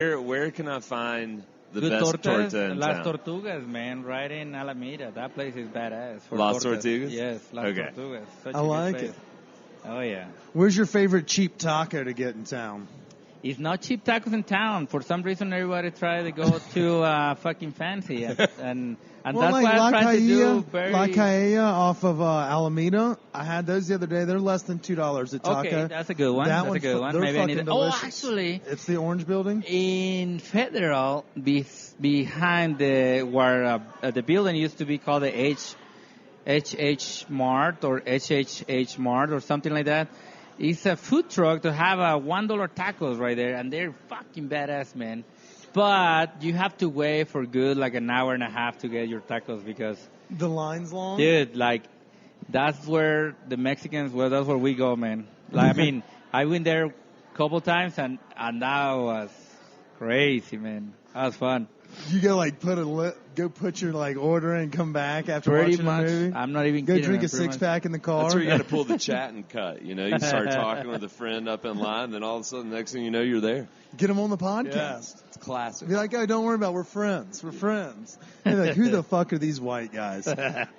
Where can I find the Good best tortas, torta in Las town? Tortugas, man, right in Alameda. That place is badass. For Las tortas. Tortugas? Yes, Las Okay. Tortugas. Such I a good like place. it. Oh, yeah. Where's your favorite cheap taco to get in town? It's not cheap tacos in town. For some reason, everybody try to go to fucking fancy. And Well, that's like why I'm trying to do very... La Caella off of Alameda. I had those the other day. They're less than $2 a taco. Okay, that's a good one. That That's a good one. They're Maybe I need fucking to... Oh, delicious. actually, It's the Orange Building? in Federal, behind where the building used to be called the HH Mart or HHH Mart or something like that. It's a food truck to have a $1 tacos right there, and they're fucking badass, man. But you have to wait for good like an hour and a half to get your tacos because, The line's long? dude, like that's where the Mexicans, well, that's where we go, man. Like, I mean, I went there a couple times and that was crazy, man. That was fun. You go like go put your like order in and come back after Pretty watching much. a movie? I'm not even Go kidding. drink man, a pretty much. six-pack in the car? That's where you got to pull the chat and cut. You know, you start talking with a friend up in line, then all of a sudden, next thing you know, you're there. Get them on the podcast. It's classic. Be like, oh, don't worry about it. We're friends. We're friends. And like, who the fuck are these white guys?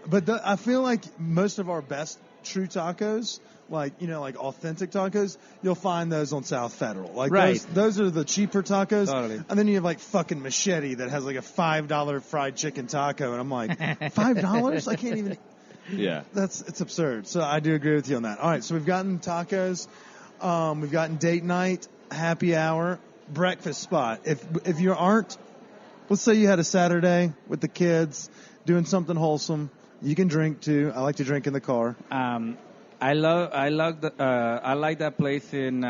But I feel like most of our best true tacos, like authentic tacos, you'll find those on South Federal. Like Right. those are the cheaper tacos. Totally. And then you have like fucking Machete that has like a $5 fried chicken taco, and I'm like, $5? I can't even. Yeah. It's absurd. So I do agree with you on that. All right, so we've gotten tacos, we've gotten date night, happy hour, breakfast spot. If you aren't, let's say you had a Saturday with the kids doing something wholesome, you can drink too. I like to drink in the car. I like that place in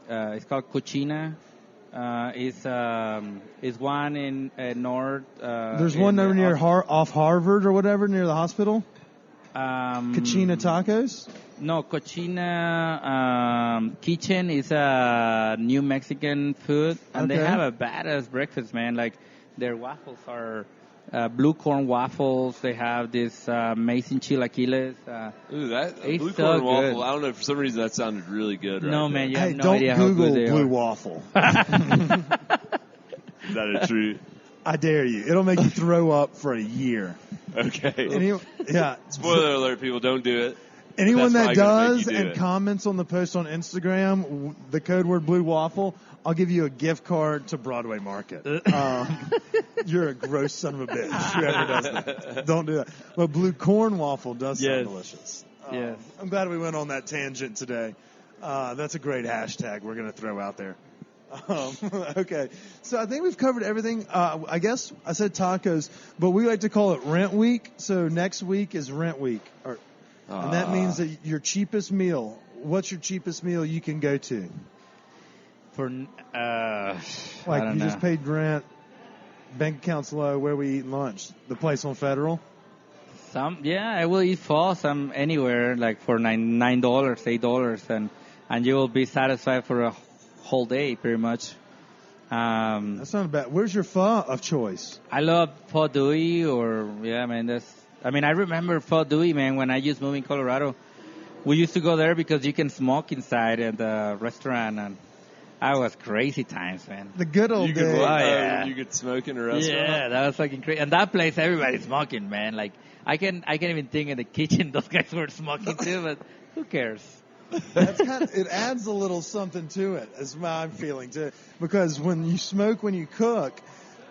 it's called Cochina. It's one in North. There's one over near off Harvard or whatever near the hospital. Cochina Tacos. No, Cochina Kitchen is a New Mexican food, and they Okay. have a badass breakfast, man. Like their waffles are blue corn waffles. They have this amazing chilaquiles. Ooh, that It's blue so corn waffle. good. I don't know. For some reason, that sounded really good. Right No, there. man, you have Hey, no don't idea how Google good they Blue are. Waffle. Is that a true? I dare you. It'll make you throw up for a year. Okay. Yeah. Spoiler alert, people, don't do it. Anyone That's that probably gonna make does you do and it. comments on the post on Instagram, the code word Blue Waffle, I'll give you a gift card to Broadway Market. You're a gross son of a bitch, whoever does that. Don't do that. But Blue Corn Waffle does sound Yes. delicious. Yes. I'm glad we went on that tangent today. That's a great hashtag we're going to throw out there. Okay. So I think we've covered everything. I guess I said tacos, but we like to call it Rent Week. So next week is Rent Week. And that means that your cheapest meal, what's your cheapest meal you can go to? For I Like don't you know. just paid rent, bank account's low, where we eat lunch? The place on Federal? I will eat pho anywhere like for $9, $8, and you will be satisfied for a whole day pretty much. That's not bad. Where's your pho of choice? I love Pho Dewey I remember Pho Dewey, man, when I used to move in Colorado. We used to go there because you can smoke inside at the restaurant, and I was crazy times, man. The good old You could, days. yeah. you could smoke in a restaurant. Yeah, that was fucking crazy. And that place, everybody's smoking, man. Like, I can't even think in the kitchen those guys were smoking too, but who cares? It adds a little something to it, is my feeling too. Because when you smoke when you cook,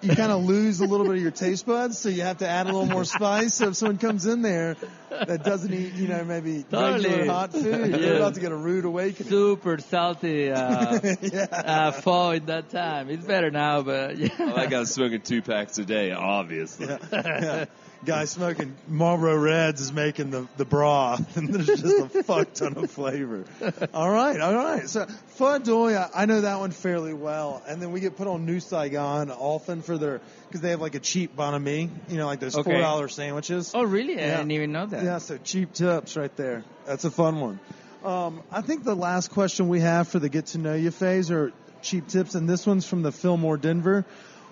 you kind of lose a little bit of your taste buds, so you have to add a little more spice. So if someone comes in there that doesn't eat, maybe regular hot food, they're about to get a rude awakening. Super salty pho in that time. It's better now, but yeah. Well, that guy's smoking 2 packs a day, obviously. Yeah. Guy smoking Marlboro Reds is making the broth, and there's just a fuck ton of flavor. All right. So Pho Doi, I know that one fairly well, and then we get put on New Saigon often because they have like a cheap banh mi, like those $4 sandwiches. Oh, really? I didn't even know that. Yeah, so cheap tips right there. That's a fun one. I think the last question we have for the Get to Know You phase are cheap tips, and this one's from the Fillmore Denver.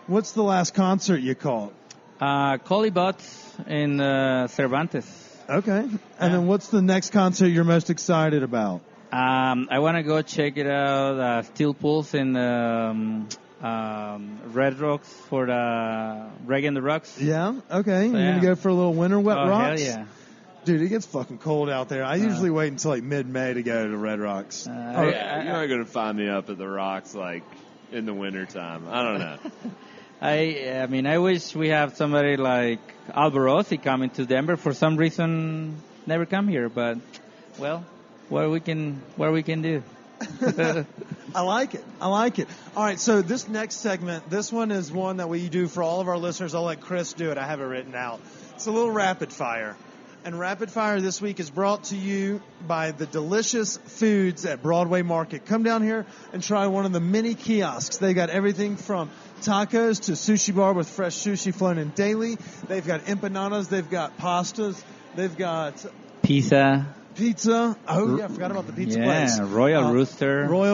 What's the last concert you caught? Collie Butts in Cervantes. Okay. And then what's the next concert you're most excited about? I want to go check it out. Steel Pulse in Red Rocks for the Reggae and the Rocks. Yeah. Okay. So, You're gonna go for a little winter wet Oh, rocks. hell yeah. Dude, it gets fucking cold out there. I usually wait until like mid-May to go to Red Rocks. Yeah, you're not going to find me up at the rocks like in the wintertime. I don't know. I mean, I wish we have somebody like Alvarosi coming to Denver. For some reason, never come here. But, well, what we can do. I like it. All right, so this next segment, this one is one that we do for all of our listeners. I'll let Chris do it. I have it written out. It's a little rapid fire. And Rapid Fire this week is brought to you by the delicious foods at Broadway Market. Come down here and try one of the mini kiosks. They got everything from tacos to sushi bar with fresh sushi flown in daily. They've got empanadas. They've got pastas. They've got Pizza. Oh, yeah, I forgot about the pizza place. Yeah, Royal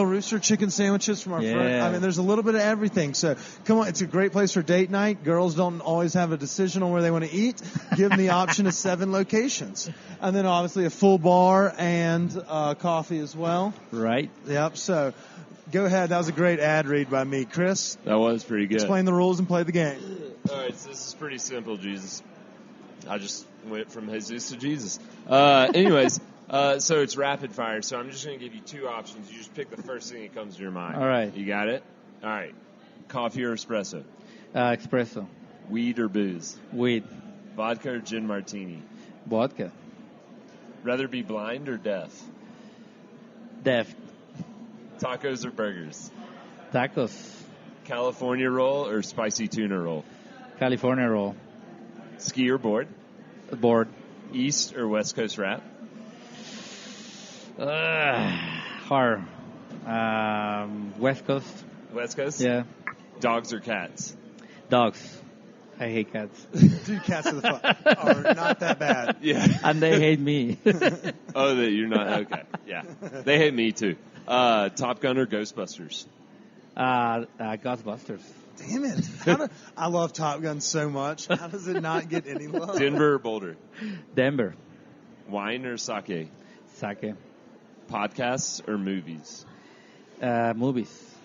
Rooster chicken sandwiches from our friend. Yeah. I mean, there's a little bit of everything. So, come on, it's a great place for date night. Girls don't always have a decision on where they want to eat. Give them the option of 7 locations. And then, obviously, a full bar and coffee as well. Right. Yep, so go ahead. That was a great ad read by me. Chris? That was pretty good. Explain the rules and play the game. All right, so this is pretty simple, Jesus. I just went from Jesus to Jesus. Anyways, so it's rapid fire. So I'm just going to give you 2 options. You just pick the first thing that comes to your mind. All right. You got it? All right. Coffee or espresso? Espresso. Weed or booze? Weed. Vodka or gin martini? Vodka. Rather be blind or deaf? Deaf. Tacos or burgers? Tacos. California roll or spicy tuna roll? California roll. Ski or board? Board. East or West Coast rap? Hard. West Coast. West Coast? Yeah. Dogs or cats? Dogs. I hate cats. Dude, cats are not that bad. Yeah. And they hate me. Oh, that you're not? Okay. Yeah. They hate me too. Top Gun or Ghostbusters? Ghostbusters. Damn it. I love Top Gun so much. How does it not get any love? Denver or Boulder? Denver. Wine or sake? Sake. Podcasts or movies? Movies.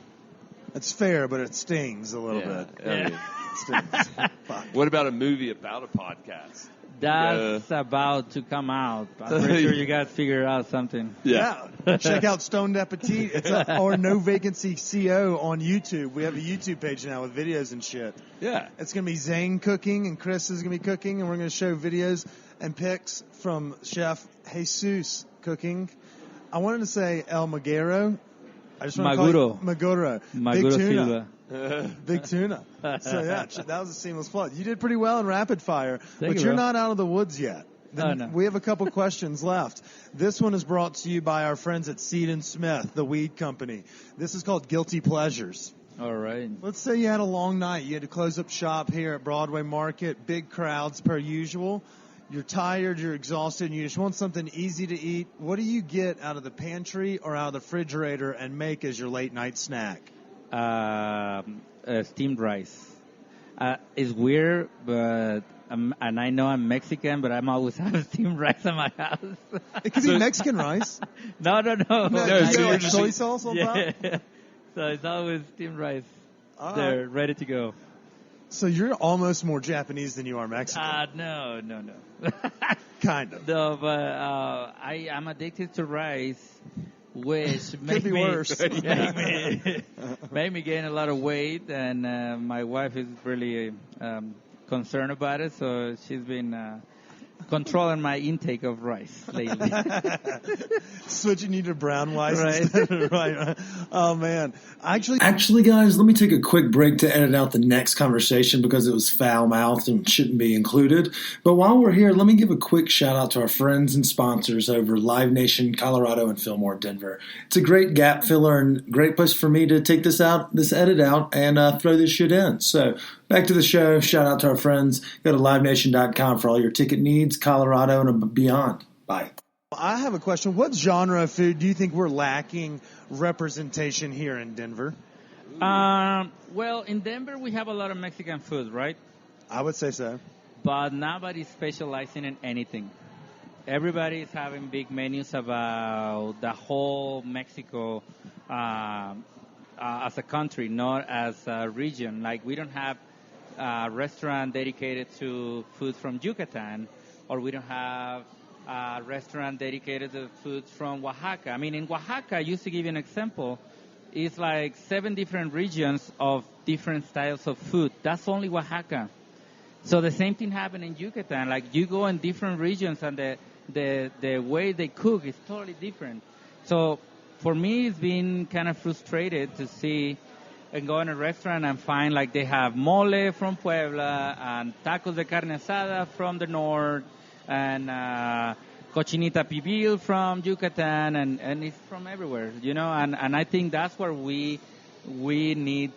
It's fair, but it stings a little bit. Yeah. It stings. Fuck. What about a movie about a podcast? That's about to come out. I'm pretty sure you guys figured out something. Yeah. Check out Stoned Appetit. It's or No Vacancy CO on YouTube. We have a YouTube page now with videos and shit. Yeah. It's going to be Zane cooking and Chris is going to be cooking, and we're going to show videos and pics from Chef Jesus cooking. I wanted to say El Maguro. I just want to call it Maguro. Big tuna. Silva. Big tuna. So, yeah, that was a seamless plug. You did pretty well in rapid fire, Thank but you, you're bro. not out of the woods yet. No. We have a couple questions left. This one is brought to you by our friends at Seed & Smith, the weed company. This is called Guilty Pleasures. All right. Let's say you had a long night. You had to close up shop here at Broadway Market, big crowds per usual. You're tired, you're exhausted, and you just want something easy to eat. What do you get out of the pantry or out of the refrigerator and make as your late night snack? Steamed rice. It's weird, but and I know I'm Mexican, but I'm always having steamed rice in my house. It could be Mexican rice. No. No, so you're like just soy sauce on top? So it's always steamed rice. All They're right. ready to go. So you're almost more Japanese than you are Mexican. No. Kind of. No, but I'm addicted to rice, which Could be worse. made me gain a lot of weight, and my wife is really concerned about it, so she's been controlling my intake of rice lately. Switching you to brown rice Right. instead. Right. Oh, man. Actually, guys, let me take a quick break to edit out the next conversation because it was foul-mouthed and shouldn't be included. But while we're here, let me give a quick shout-out to our friends and sponsors over Live Nation, Colorado, and Fillmore, Denver. It's a great gap filler and great place for me to take this edit out, and throw this shit in. So back to the show. Shout out to our friends. Go to livenation.com for all your ticket needs, Colorado and beyond. Bye. I have a question. What genre of food do you think we're lacking representation here in Denver? Well, in Denver, we have a lot of Mexican food, right? I would say so. But nobody's specializing in anything. Everybody is having big menus about the whole Mexico as a country, not as a region. Like we don't have a restaurant dedicated to food from Yucatan, or we don't have a restaurant dedicated to foods from Oaxaca. I mean, in Oaxaca, just to give you an example, it's like 7 different regions of different styles of food. That's only Oaxaca. So the same thing happened in Yucatan. Like you go in different regions and the way they cook is totally different. So for me, it's been kind of frustrated to see and go in a restaurant and find like they have mole from Puebla and tacos de carne asada from the north and cochinita pibil from Yucatan and it's from everywhere, you know. And I think that's where we need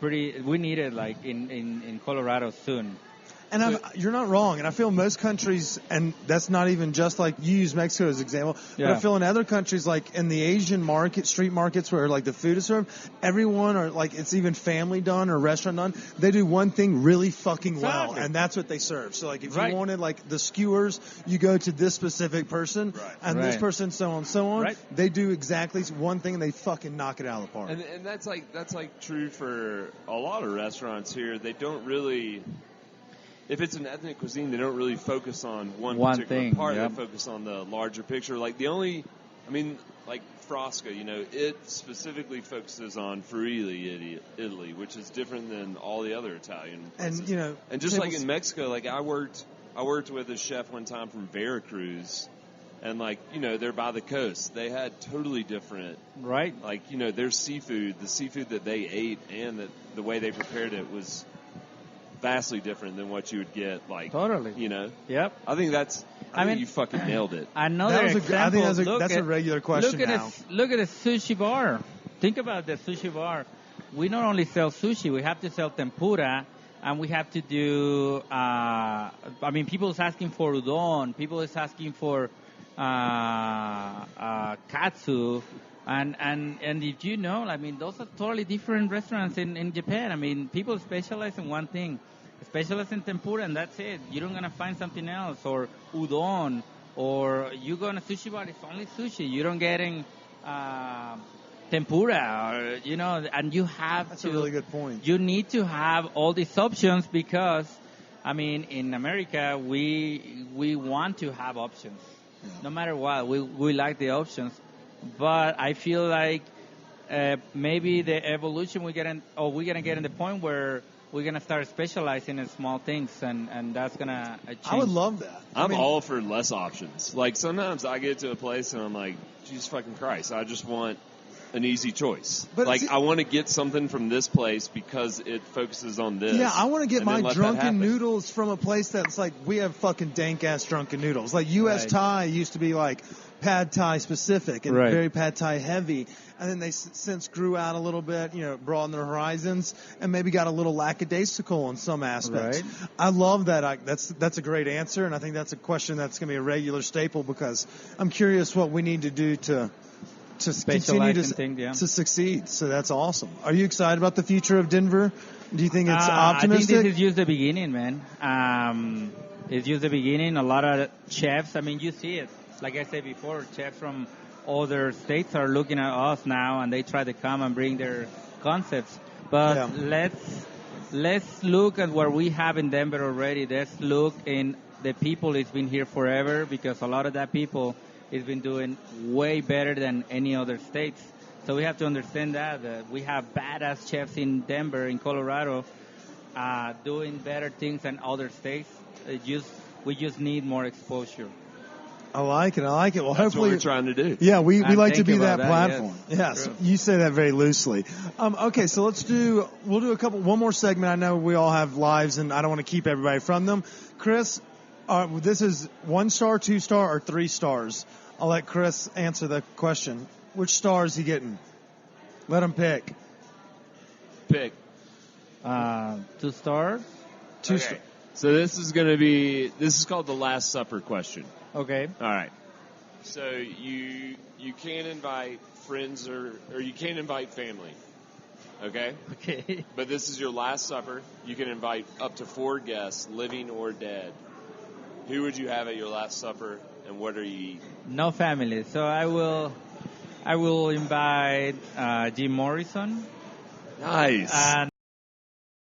we need it like in Colorado soon. And you're not wrong. And I feel most countries, and that's not even just like you use Mexico as an example, but I feel in other countries, like in the Asian market, street markets where like the food is served, everyone, or like it's even family done or restaurant done, they do one thing really fucking well, and that's what they serve. So like if you wanted like the skewers, you go to this specific person, and this person, so on and so on. They do exactly one thing and they fucking knock it out of the park. And that's like true for a lot of restaurants here. They don't really. If it's an ethnic cuisine, they don't really focus on one particular thing, part. They focus on the larger picture. Like like Frasca, you know, it specifically focuses on Friuli, Italy, which is different than all the other Italian places. And, you know, and just like in Mexico, like I worked with a chef one time from Veracruz, and like, you know, they're by the coast. They had totally different, like, you know, their seafood, the seafood that they ate and the way they prepared it was vastly different than what you would get, like, you know. I think I mean, you fucking nailed it. Another example. I think that's a regular question now. Look at a sushi bar. Think about the sushi bar. We not only sell sushi, we have to sell tempura, and we have to do. I mean, people is asking for udon. People is asking for katsu. And if you know, I mean, those are totally different restaurants in Japan. I mean, people specialize in one thing. Specialize in tempura, and that's it. You're not going to find something else. Or udon. Or you go in a sushi bar, it's only sushi. You don't get in tempura. Or, you know, and you have That's a really good point. You need to have all these options because, I mean, in America, we want to have options. No matter what, we like the options. But I feel like maybe the evolution we're gonna get in the point where we're gonna start specializing in small things, and that's gonna change. I would love that. I'm all for less options. Like sometimes I get to a place and I'm like, Jesus fucking Christ, I just want an easy choice. But like I want to get something from this place because it focuses on this. Yeah, I want to get my drunken noodles from a place that's like, we have fucking dank ass drunken noodles. Like US Thai used to be like pad Thai specific and very pad Thai heavy. And then they since grew out a little bit, you know, broadened their horizons and maybe got a little lackadaisical in some aspects. I love that. That's a great answer. And I think that's a question that's going to be a regular staple because I'm curious what we need to do to continue to succeed. So that's awesome. Are you excited about the future of Denver? Do you think it's optimistic? I think this is just the beginning, man. It's just the beginning. A lot of chefs, I mean, you see it. Like I said before, chefs from other states are looking at us now, and they try to come and bring their concepts. But let's look at what we have in Denver already. Let's look in the people that's been here forever, because a lot of that people has been doing way better than any other states. So we have to understand that we have badass chefs in Denver, in Colorado, doing better things than other states. We just need more exposure. I like it. Well, that's hopefully what we're trying to do. Yeah, we like to be that platform. Yes, you say that very loosely. Okay, so we'll do one more segment. I know we all have lives, and I don't want to keep everybody from them. Chris, this is 1 star, 2 star, or 3 stars. I'll let Chris answer the question. Which star is he getting? Let him pick. Pick. 2 stars. 2 stars. So this is called the Last Supper question. Okay. All right. So you can't invite friends or you can't invite family. Okay? Okay. But this is your Last Supper. You can invite up to 4 guests, living or dead. Who would you have at your Last Supper, and what are you eating? No family. So I will I will invite Jim Morrison. Nice. And